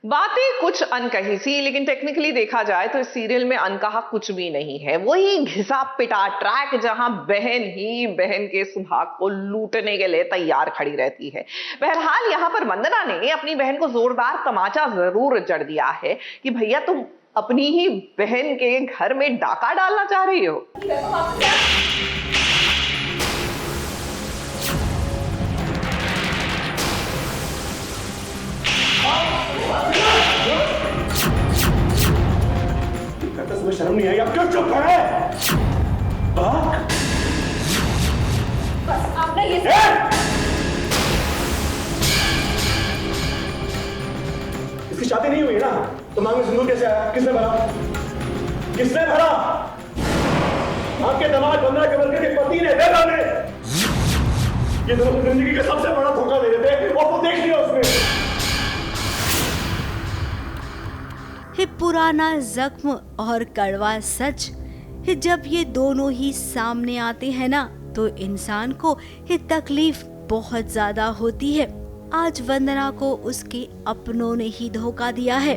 बातें कुछ अनकही सी, लेकिन टेक्निकली देखा जाए तो इस सीरियल में अनकहा कुछ भी नहीं है। वही घिसा पिटा ट्रैक जहां बहन ही बहन के सुहाग को लूटने के लिए तैयार खड़ी रहती है। बहरहाल यहां पर वंदना ने अपनी बहन को जोरदार तमाचा जरूर जड़ दिया है कि भैया तुम अपनी ही बहन के घर में डाका डालना चाह रही हो। शर्म नहीं आई, आप क्यों चुप है? बस आपने ये इसकी शादी नहीं हुई है ना, तो मांग में सिंदूर कैसे आया? किसने भरा? किसने भरा? आपके दामाद वंदना केवलकर के पति ने, ने। ये दोनों जिंदगी का सबसे बड़ा धोखा दे देते हैं, और वो देख लिया उसने। है पुराना जख्म और कड़वा सच है। जब ये दोनों ही सामने आते हैं ना, तो इंसान को ये तकलीफ बहुत ज्यादा होती है। आज वंदना को उसके अपनों ने ही धोखा दिया है।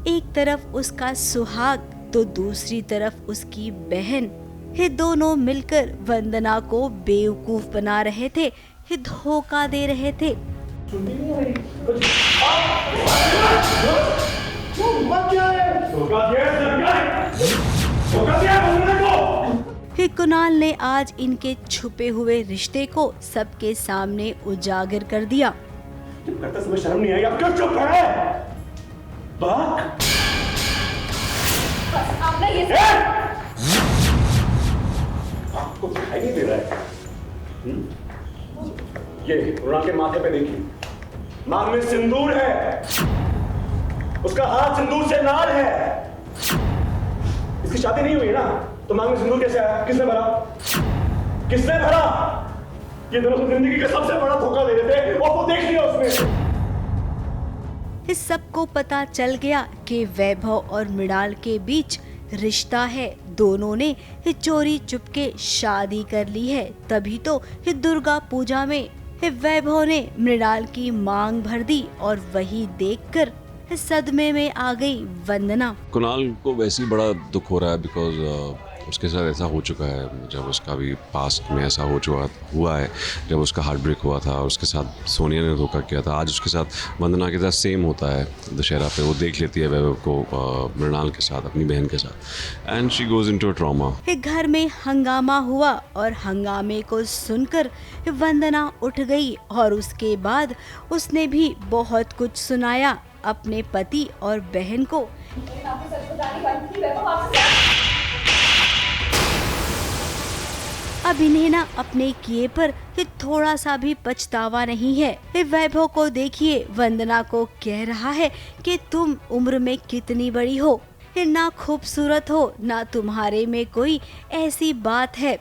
एक तरफ उसका सुहाग तो दूसरी तरफ उसकी बहन। ये दोनों मिलकर वंदना को बेवकूफ बना रहे थे, ये धोखा दे रहे थे। कुणाल ने आज इनके छुपे हुए रिश्ते को सबके सामने उजागर कर दिया। करते समय शर्म नहीं आई, आप क्यों चुप है? आपने आपको दिखाई नहीं दे रहा है? ये कुणाल के माथे पे देखिए, मांग में सिंदूर है, उसका हाथ सिंदूर से लाल है। इसकी शादी नहीं हुई है ना, तो मांग में सिंदूर कैसे आया? किसने भरा? किसने भरा? ये दोनों जिंदगी का सबसे बड़ा धोखा दे देते हैं, और वो देख लिया उसने। इस सबको पता चल गया कि वैभव और मृणाल के बीच रिश्ता है। दोनों ने चोरी चुपके शादी कर ली है। तभी तो दुर्गा पूजा में वैभव ने मृणाल की मांग भर दी, और वही देखकर सदमे में आ गई वंदना। कुणाल को वैसे ही बड़ा दुख हो रहा है, बिकॉज उसके साथ ऐसा हो चुका है। जब उसका भी पास्ट में ऐसा हुआ है, जब उसका हार्ट ब्रेक हुआ था और उसके साथ सोनिया ने धोखा किया था। आज उसके साथ वंदना के साथ सेम होता है। दशहरा पे वो देख लेती है वैभव को मृणाल के साथ, अपनी बहन के साथ, and she goes into a trauma. घर में हंगामा हुआ और हंगामे को सुनकर वंदना उठ गई, और उसके बाद उसने भी बहुत कुछ सुनाया अपने पति और बहन को। अब इन्हें ना अपने किए पर थोड़ा सा भी पछतावा नहीं है। वैभव को देखिए, वंदना को कह रहा है कि तुम उम्र में कितनी बड़ी हो, ना खूबसूरत हो, ना तुम्हारे में कोई ऐसी बात है।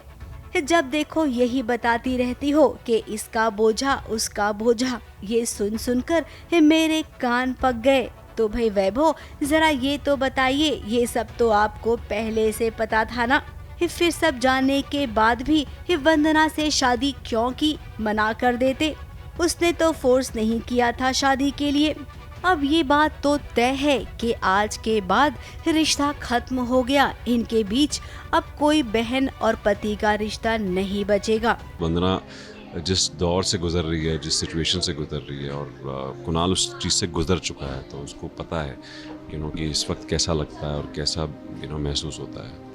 जब देखो यही बताती रहती हो कि इसका बोझा उसका बोझा। ये सुन सुनकर मेरे कान पक गए। तो भाई वैभव, जरा ये तो बताइए, ये सब तो आपको पहले से पता था ना? फिर सब जानने के बाद भी वंदना से शादी क्यों की? मना कर देते। उसने तो फोर्स नहीं किया था शादी के लिए। अब ये बात तो तय है कि आज के बाद रिश्ता खत्म हो गया। इनके बीच अब कोई बहन और पति का रिश्ता नहीं बचेगा। वंदना जिस दौर से गुजर रही है, जिस सिचुएशन से गुजर रही है, और कुणाल उस चीज़ से गुजर चुका है, तो उसको पता है कि इस वक्त कैसा लगता है और कैसा महसूस होता है।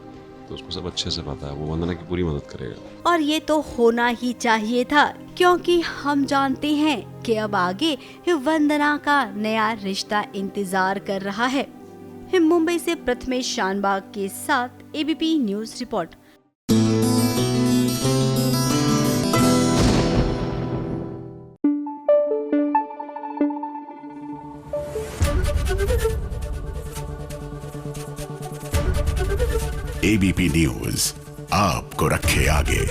तो उसको सब अच्छे से पता है। वो वंदना की पूरी मदद करेगा, और ये तो होना ही चाहिए था, क्योंकि हम जानते हैं कि अब आगे वंदना का नया रिश्ता इंतजार कर रहा है। मुंबई से प्रथमेश शानबाग के साथ ABP news report. ABP news आपको रखे आगे।